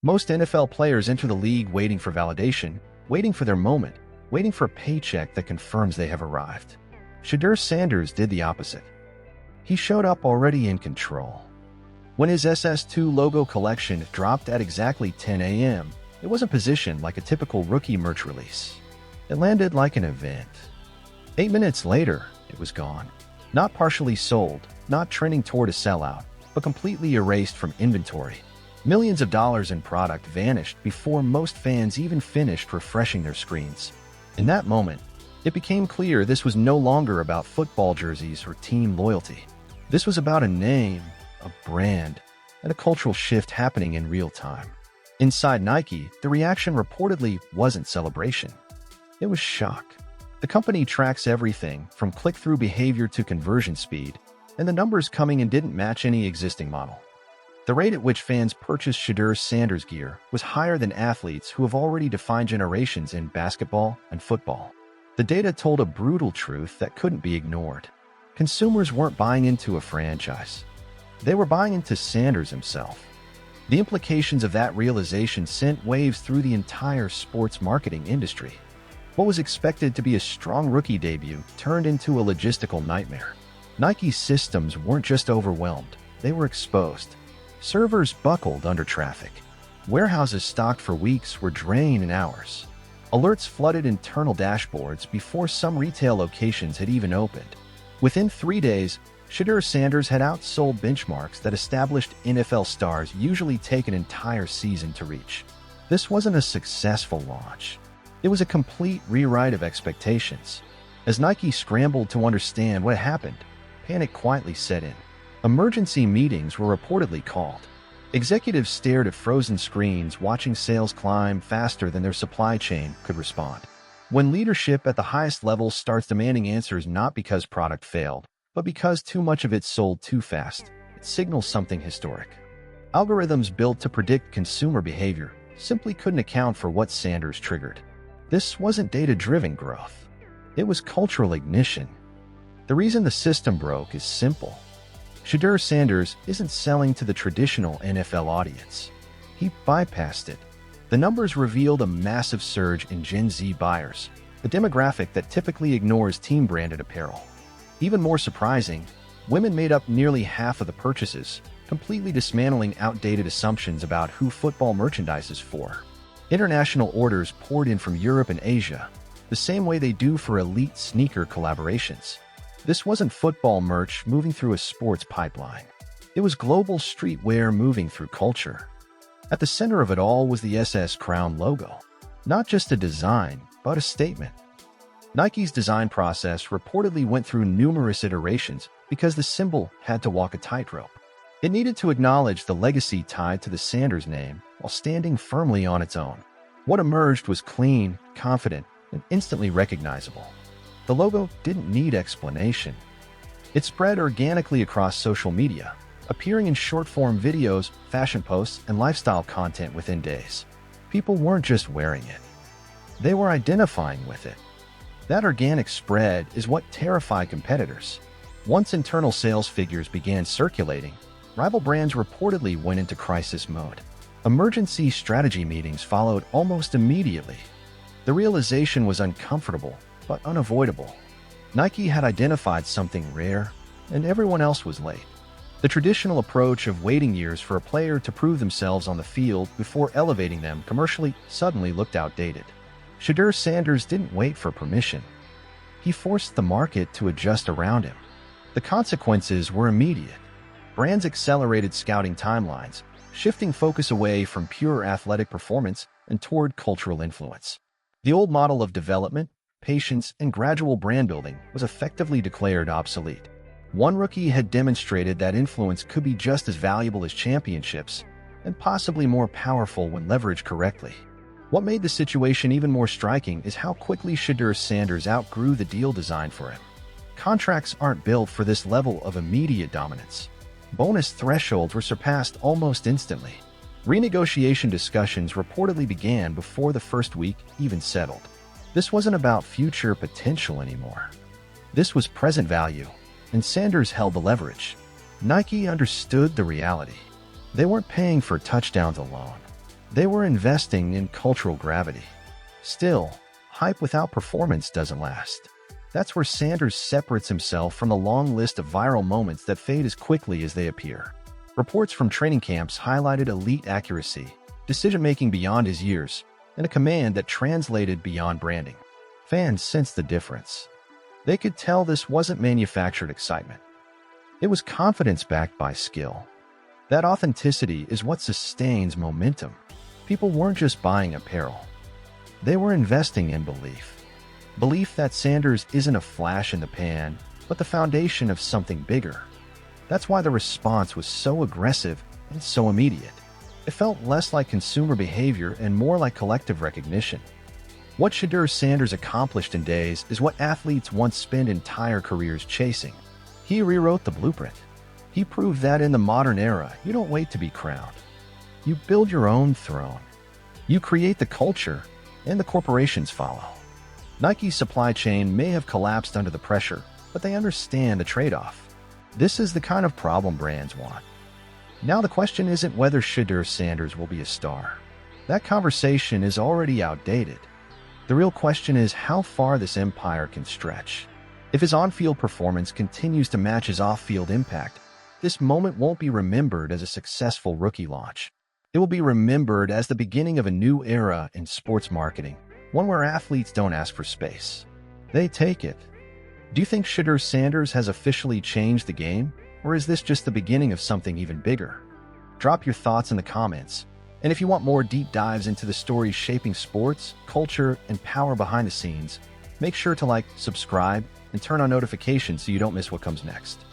Most NFL players enter the league waiting for validation, waiting for their moment, waiting for a paycheck that confirms they have arrived. Shedeur Sanders did the opposite. He showed up already in control. When his SS2 logo collection dropped at exactly 10 a.m., it wasn't positioned like a typical rookie merch release. It landed like an event. 8 minutes later, it was gone. Not partially sold, not trending toward a sellout, but completely erased from inventory. Millions of dollars in product vanished before most fans even finished refreshing their screens. In that moment, it became clear this was no longer about football jerseys or team loyalty. This was about a name, a brand, and a cultural shift happening in real time. Inside Nike, the reaction reportedly wasn't celebration. It was shock. The company tracks everything from click-through behavior to conversion speed, and the numbers coming in didn't match any existing model. The rate at which fans purchased Shedeur Sanders gear was higher than athletes who have already defined generations in basketball and football. The data told a brutal truth that couldn't be ignored. Consumers weren't buying into a franchise. They were buying into Sanders himself. The implications of that realization sent waves through the entire sports marketing industry. What was expected to be a strong rookie debut turned into a logistical nightmare. Nike's systems weren't just overwhelmed, they were exposed. Servers buckled under traffic. Warehouses stocked for weeks were drained in hours. Alerts flooded internal dashboards before some retail locations had even opened. Within 3 days, Shedeur Sanders had outsold benchmarks that established NFL stars usually take an entire season to reach. This wasn't a successful launch. It was a complete rewrite of expectations. As Nike scrambled to understand what happened, panic quietly set in. Emergency meetings were reportedly called. Executives stared at frozen screens, watching sales climb faster than their supply chain could respond. When leadership at the highest level starts demanding answers not because product failed, but because too much of it sold too fast, it signals something historic. Algorithms built to predict consumer behavior simply couldn't account for what Sanders triggered. This wasn't data-driven growth. It was cultural ignition. The reason the system broke is simple. Shedeur Sanders isn't selling to the traditional NFL audience. He bypassed it. The numbers revealed a massive surge in Gen Z buyers, a demographic that typically ignores team-branded apparel. Even more surprising, women made up nearly half of the purchases, completely dismantling outdated assumptions about who football merchandise is for. International orders poured in from Europe and Asia, the same way they do for elite sneaker collaborations. This wasn't football merch moving through a sports pipeline. It was global streetwear moving through culture. At the center of it all was the SS Crown logo. Not just a design, but a statement. Nike's design process reportedly went through numerous iterations because the symbol had to walk a tightrope. It needed to acknowledge the legacy tied to the Sanders name while standing firmly on its own. What emerged was clean, confident, and instantly recognizable. The logo didn't need explanation. It spread organically across social media, appearing in short-form videos, fashion posts, and lifestyle content within days. People weren't just wearing it. They were identifying with it. That organic spread is what terrified competitors. Once internal sales figures began circulating, rival brands reportedly went into crisis mode. Emergency strategy meetings followed almost immediately. The realization was uncomfortable, but unavoidable. Nike had identified something rare, and everyone else was late. The traditional approach of waiting years for a player to prove themselves on the field before elevating them commercially suddenly looked outdated. Shedeur Sanders didn't wait for permission. He forced the market to adjust around him. The consequences were immediate. Brands accelerated scouting timelines, shifting focus away from pure athletic performance and toward cultural influence. The old model of development, patience, and gradual brand building was effectively declared obsolete. One rookie had demonstrated that influence could be just as valuable as championships, and possibly more powerful when leveraged correctly. What made the situation even more striking is how quickly Shedeur Sanders outgrew the deal designed for him. Contracts aren't built for this level of immediate dominance. Bonus thresholds were surpassed almost instantly. Renegotiation discussions reportedly began before the first week even settled. This wasn't about future potential anymore. This was present value, and Sanders held the leverage. Nike understood the reality. They weren't paying for touchdowns alone. They were investing in cultural gravity. Still, hype without performance doesn't last. That's where Sanders separates himself from the long list of viral moments that fade as quickly as they appear. Reports from training camps highlighted elite accuracy, decision-making beyond his years, and a command that translated beyond branding. Fans sensed the difference. They could tell this wasn't manufactured excitement. It was confidence backed by skill. That authenticity is what sustains momentum. People weren't just buying apparel. They were investing in belief. Belief that Sanders isn't a flash in the pan, but the foundation of something bigger. That's why the response was so aggressive and so immediate. It felt less like consumer behavior and more like collective recognition. What Shedeur Sanders accomplished in days is what athletes once spent entire careers chasing. He rewrote the blueprint. He proved that in the modern era, you don't wait to be crowned. You build your own throne. You create the culture, and the corporations follow. Nike's supply chain may have collapsed under the pressure, but they understand the trade-off. This is the kind of problem brands want. Now the question isn't whether Shedeur Sanders will be a star. That conversation is already outdated. The real question is how far this empire can stretch. If his on-field performance continues to match his off-field impact, this moment won't be remembered as a successful rookie launch. It will be remembered as the beginning of a new era in sports marketing, one where athletes don't ask for space. They take it. Do you think Shedeur Sanders has officially changed the game, or is this just the beginning of something even bigger? Drop your thoughts in the comments. And if you want more deep dives into the stories shaping sports, culture, and power behind the scenes, make sure to like, subscribe, and turn on notifications so you don't miss what comes next.